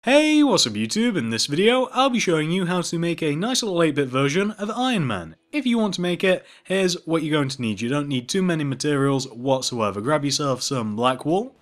Hey, what's up YouTube? In this video, I'll be showing you how to make a nice little 8-bit version of Iron Man. If you want to make it, here's what you're going to need. You don't need too many materials whatsoever. Grab yourself some black wool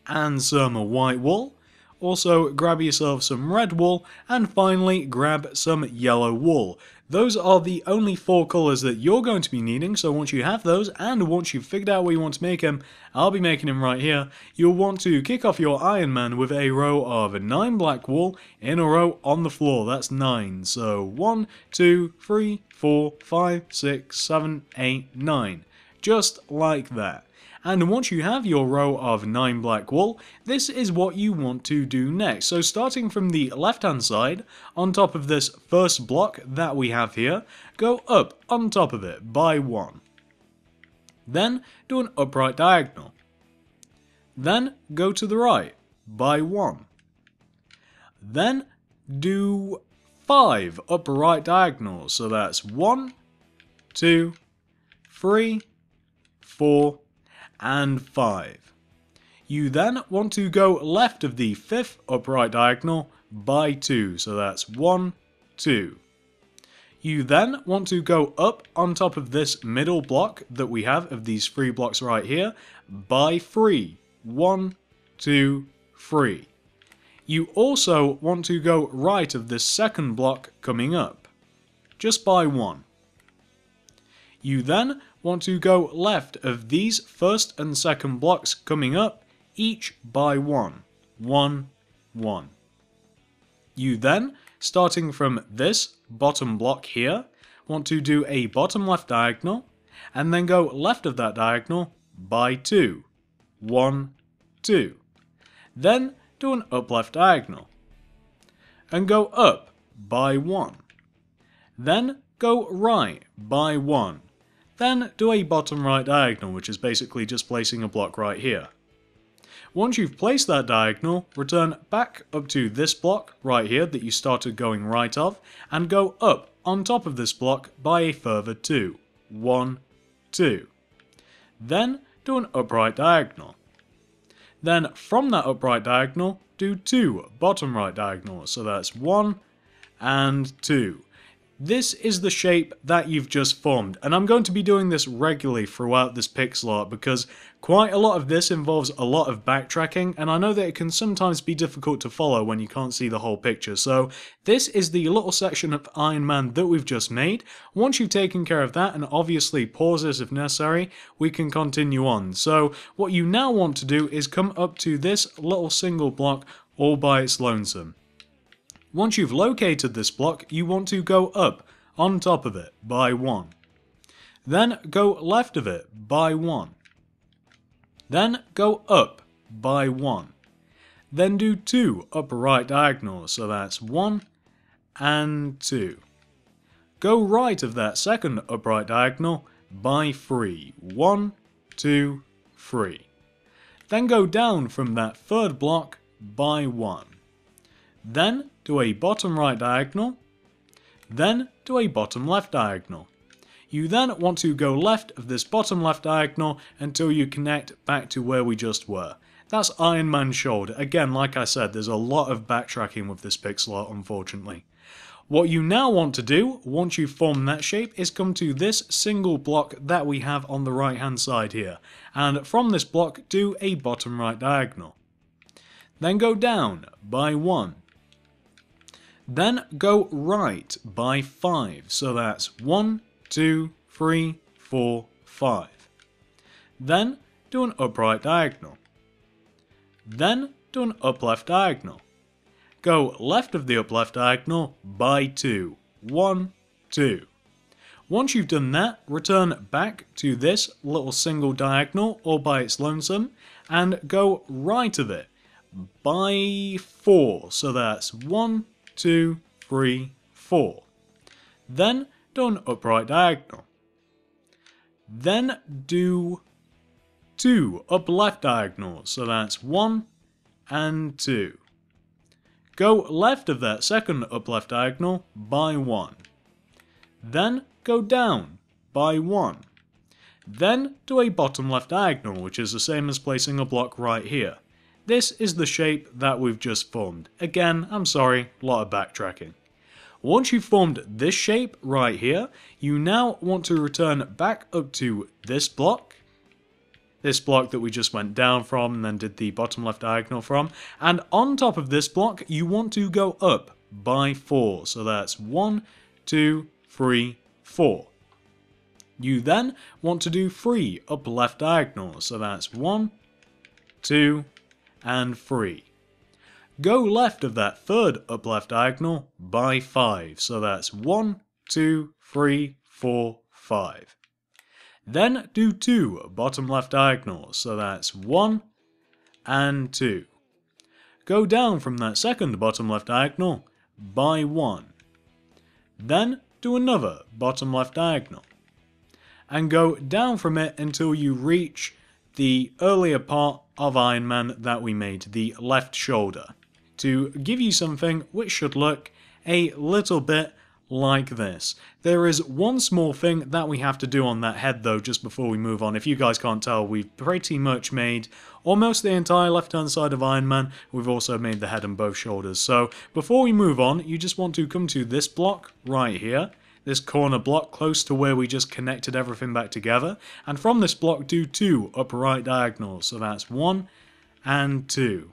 and some white wool. Also, grab yourself some red wool, and finally, grab some yellow wool. Those are the only 4 colours that you're going to be needing, so once you have those, and once you've figured out where you want to make them, I'll be making them right here, you'll want to kick off your Iron Man with a row of 9 black wool in a row on the floor. That's 9. So 1, 2, 3, 4, 5, 6, 7, 8, 9. Just like that. And once you have your row of 9 black wool, this is what you want to do next. So starting from the left hand side, on top of this first block that we have here, go up on top of it by 1. Then do an upright diagonal. Then go to the right by 1. Then do 5 upright diagonals. So that's 1, 2, 3, 4, and 5. You then want to go left of the 5th upright diagonal by 2, so that's 1, 2. You then want to go up on top of this middle block that we have of these 3 blocks right here by 3, 1, 2, 3. You also want to go right of this second block coming up, just by 1. You then want to go left of these first and second blocks coming up, each by 1. 1, 1. You then, starting from this bottom block here, want to do a bottom left diagonal, and then go left of that diagonal by 2. 1, 2. Then do an up left diagonal, and go up by 1. Then go right by 1. Then do a bottom right diagonal, which is basically just placing a block right here. Once you've placed that diagonal, return back up to this block right here that you started going right of, and go up on top of this block by a further 2. 1, 2. Then do an upright diagonal. Then from that upright diagonal, do 2 bottom right diagonals, so that's 1 and 2. This is the shape that you've just formed, and I'm going to be doing this regularly throughout this pixel art because quite a lot of this involves a lot of backtracking, and I know that it can sometimes be difficult to follow when you can't see the whole picture. So this is the little section of Iron Man that we've just made. Once you've taken care of that, and obviously pause this if necessary, we can continue on. So what you now want to do is come up to this little single block all by its lonesome. Once you've located this block, you want to go up on top of it by 1. Then go left of it by 1. Then go up by 1. Then do 2 upright diagonals, so that's 1 and 2. Go right of that second upright diagonal by 3. 1, 2, 3. Then go down from that third block by 1. Then do a bottom right diagonal, then do a bottom left diagonal. You then want to go left of this bottom left diagonal until you connect back to where we just were. That's Iron Man's shoulder. Again, like I said, there's a lot of backtracking with this pixel art, unfortunately. What you now want to do, once you've formed that shape, is come to this single block that we have on the right hand side here. And from this block, do a bottom right diagonal. Then go down by 1. Then go right by 5, so that's 1, 2, 3, 4, 5. Then do an upright diagonal. Then do an up left diagonal. Go left of the up left diagonal by 2. 1, 2. Once you've done that, return back to this little single diagonal all by its lonesome and go right of it by 4, so that's 1, 2, 3, 4. Then do an upright diagonal. Then do 2 up left diagonals, so that's 1 and 2. Go left of that second up left diagonal by 1. Then go down by 1. Then do a bottom left diagonal, which is the same as placing a block right here. this is the shape that we've just formed. Again, I'm sorry, a lot of backtracking. Once you've formed this shape right here, you now want to return back up to this block that we just went down from and then did the bottom left diagonal from, and on top of this block you want to go up by 4, so that's 1, 2, 3, 4. You then want to do 3 up left diagonals, so that's 1, 2, and 3. Go left of that third up left diagonal by 5, so that's 1, 2, 3, 4, 5. Then do 2 bottom left diagonals, so that's 1 and 2. Go down from that second bottom left diagonal by 1. Then do another bottom left diagonal. And go down from it until you reach the earlier part of Iron Man that we made, the left shoulder, to give you something which should look a little bit like this. There is one small thing that we have to do on that head though just before we move on. If you guys can't tell, we've pretty much made almost the entire left hand side of Iron Man. We've also made the head and both shoulders. So before we move on, you just want to come to this block right here, this corner block close to where we just connected everything back together, and from this block do 2 up right diagonals, so that's 1 and 2.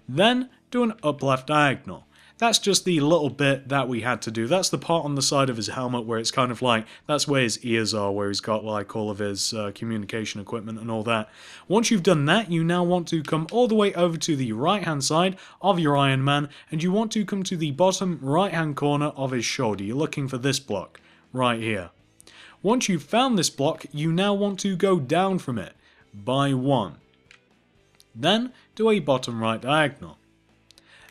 Then do an up left diagonal. That's just the little bit that we had to do. That's the part on the side of his helmet where it's kind of like, that's where his ears are, where he's got like all of his communication equipment and all that. Once you've done that, you now want to come all the way over to the right hand side of your Iron Man, and you want to come to the bottom right hand corner of his shoulder. You're looking for this block right here. Once you've found this block, you now want to go down from it by 1. Then do a bottom right diagonal.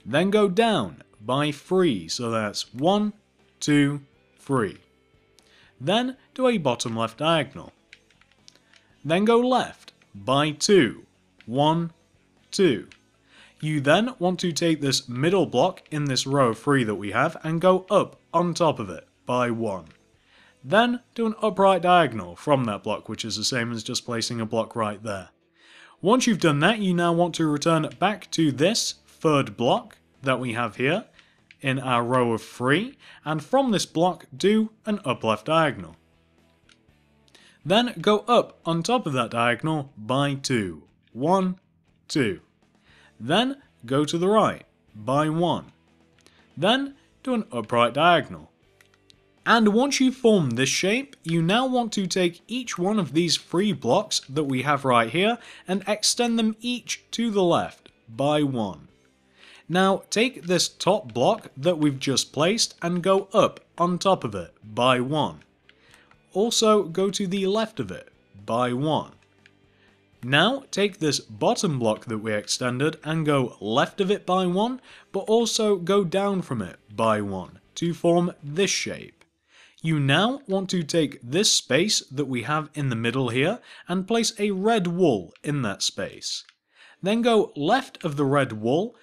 Then go down by 3, so that's 1, 2, 3. Then do a bottom left diagonal. Then go left by 2, 1, 2. You then want to take this middle block in this row of 3 that we have and go up on top of it by 1. Then do an upright diagonal from that block, which is the same as just placing a block right there. Once you've done that, you now want to return back to this third block that we have here in our row of 3, and from this block do an up left diagonal. Then go up on top of that diagonal by 2, 1, 2. Then go to the right by 1. Then do an upright diagonal. And once you form this shape, you now want to take each one of these 3 blocks that we have right here and extend them each to the left by 1. Now take this top block that we've just placed and go up on top of it by 1. Also go to the left of it by 1. Now take this bottom block that we extended and go left of it by 1, but also go down from it by 1 to form this shape. You now want to take this space that we have in the middle here and place a red wool in that space. Then go left of the red wool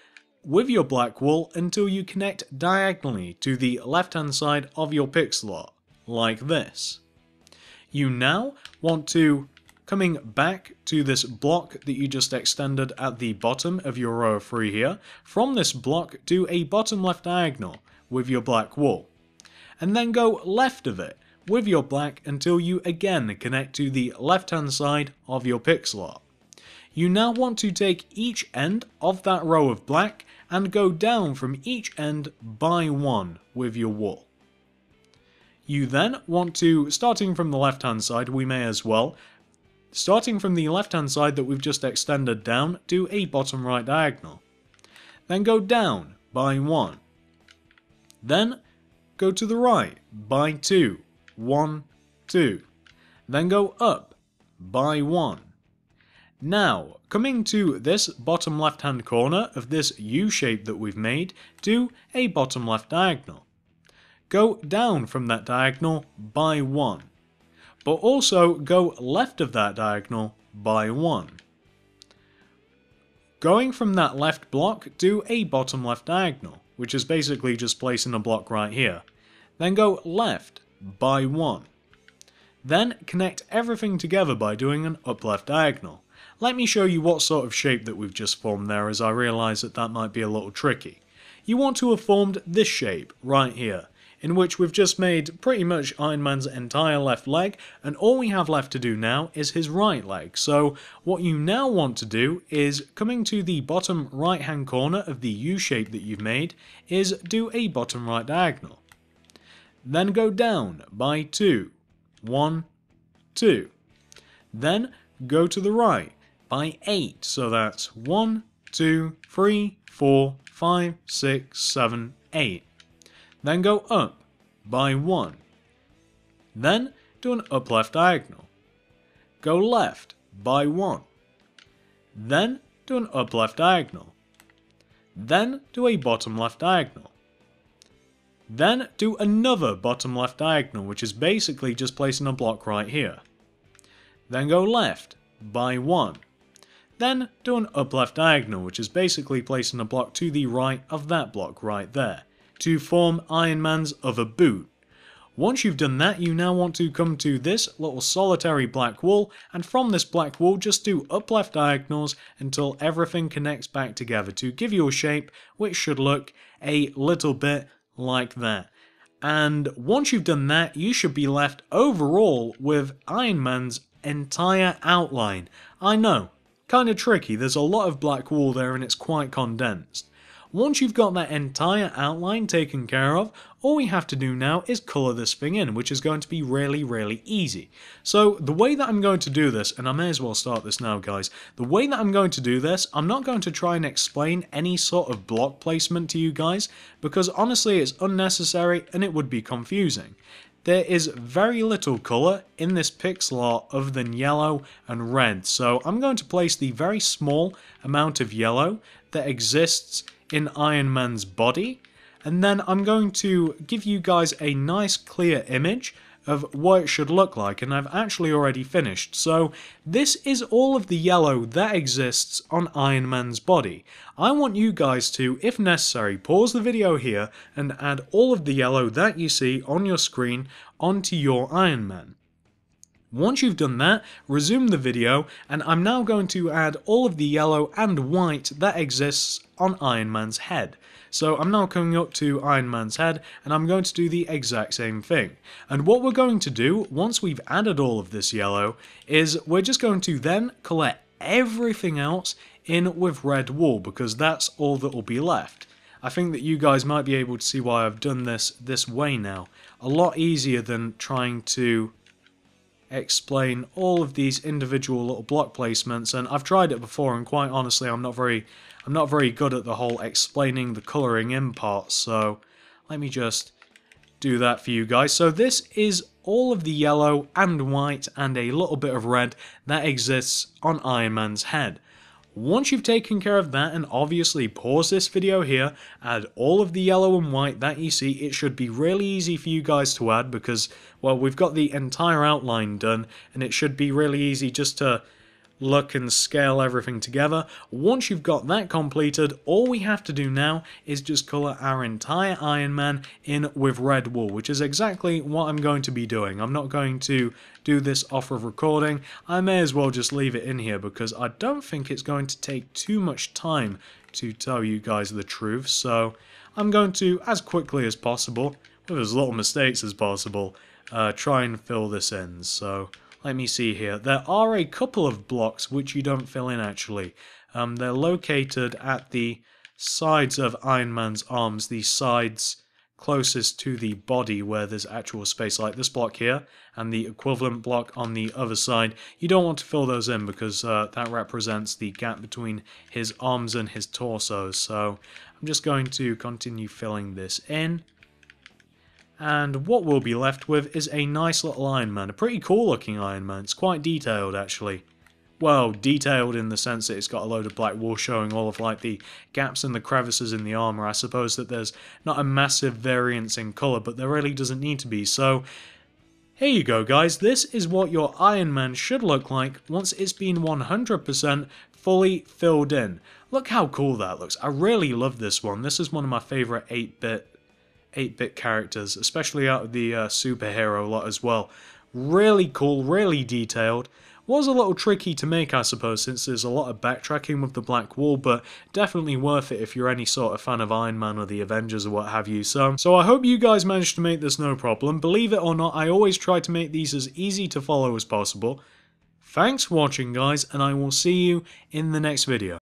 with your black wool until you connect diagonally to the left hand side of your pixel art, like this. You now want to, coming back to this block that you just extended at the bottom of your row of 3 here, from this block do a bottom left diagonal with your black wool, and then go left of it with your black until you again connect to the left hand side of your pixel art. You now want to take each end of that row of black and go down from each end by 1 with your wool. You then want to, starting from the left hand side, we may as well, starting from the left hand side that we've just extended down, do a bottom right diagonal. Then go down by 1. Then go to the right by 2, 1, 2. Then go up by 1. Now, coming to this bottom left hand corner of this U shape that we've made, do a bottom left diagonal. Go down from that diagonal by 1, but also go left of that diagonal by 1. Going from that left block, do a bottom left diagonal, which is basically just placing a block right here. Then go left by 1. Then connect everything together by doing an up left diagonal. Let me show you what sort of shape that we've just formed there, as I realise that that might be a little tricky. You want to have formed this shape right here, in which we've just made pretty much Iron Man's entire left leg, and all we have left to do now is his right leg. So what you now want to do is, coming to the bottom right hand corner of the U shape that you've made, is do a bottom right diagonal. Then go down by 2. 1, 2. Then go to the right by 8. So that's 1, 2, 3, 4, 5, 6, 7, 8. Then go up by 1. Then do an up left diagonal. Go left by 1. Then do an up left diagonal. Then do a bottom left diagonal. Then do another bottom left diagonal, which is basically just placing a block right here. Then go left by 1. Then do an up left diagonal, which is basically placing a block to the right of that block right there, to form Iron Man's other boot. Once you've done that, you now want to come to this little solitary black wall, and from this black wall just do up left diagonals until everything connects back together to give you a shape which should look a little bit like that. And once you've done that, you should be left overall with Iron Man's entire outline. I know, kind of tricky, there's a lot of black wall there and it's quite condensed. Once you've got that entire outline taken care of, all we have to do now is colour this thing in, which is going to be really easy. So the way that I'm going to do this, and I may as well start this now guys, the way that I'm going to do this, I'm not going to try and explain any sort of block placement to you guys, because honestly it's unnecessary and it would be confusing. There is very little colour in this pixel art other than yellow and red, so I'm going to place the very small amount of yellow that exists in Iron Man's body, and then I'm going to give you guys a nice clear image of what it should look like, and I've actually already finished. So this is all of the yellow that exists on Iron Man's body. I want you guys to, if necessary, pause the video here and add all of the yellow that you see on your screen onto your Iron Man. Once you've done that, resume the video, and I'm now going to add all of the yellow and white that exists on Iron Man's head. So I'm now coming up to Iron Man's head, and I'm going to do the exact same thing. And what we're going to do, once we've added all of this yellow, is we're just going to then collect everything else in with red wool, because that's all that will be left. I think that you guys might be able to see why I've done this way now. A lot easier than trying to explain all of these individual little block placements, and I've tried it before, and quite honestly I'm not very good at the whole explaining the colouring in part, so let me just do that for you guys. So this is all of the yellow and white and a little bit of red that exists on Iron Man's head. Once you've taken care of that, and obviously pause this video here, add all of the yellow and white that you see. It should be really easy for you guys to add because, well, we've got the entire outline done, and it should be really easy just to look and scale everything together. Once you've got that completed, all we have to do now is just colour our entire Iron Man in with red wool, which is exactly what I'm going to be doing. I'm not going to do this off of recording. I may as well just leave it in here because I don't think it's going to take too much time to tell you guys the truth, so I'm going to, as quickly as possible, with as little mistakes as possible, try and fill this in. So let me see here. There are a couple of blocks which you don't fill in actually. They're located at the sides of Iron Man's arms, the sides closest to the body where there's actual space, like this block here and the equivalent block on the other side. You don't want to fill those in because that represents the gap between his arms and his torso. So I'm just going to continue filling this in. And what we'll be left with is a nice little Iron Man. A pretty cool looking Iron Man. It's quite detailed actually. Well, detailed in the sense that it's got a load of black wool showing all of like the gaps and the crevices in the armor. I suppose that there's not a massive variance in color, but there really doesn't need to be. So here you go guys, this is what your Iron Man should look like once it's been 100% fully filled in. Look how cool that looks. I really love this one. This is one of my favorite 8-bit characters, especially out of the superhero lot as well. Really cool, really detailed. Was a little tricky to make, I suppose, since there's a lot of backtracking with the black wool, but definitely worth it if you're any sort of fan of Iron Man or the Avengers or what have you. So I hope you guys managed to make this no problem. Believe it or not, I always try to make these as easy to follow as possible. Thanks for watching, guys, and I will see you in the next video.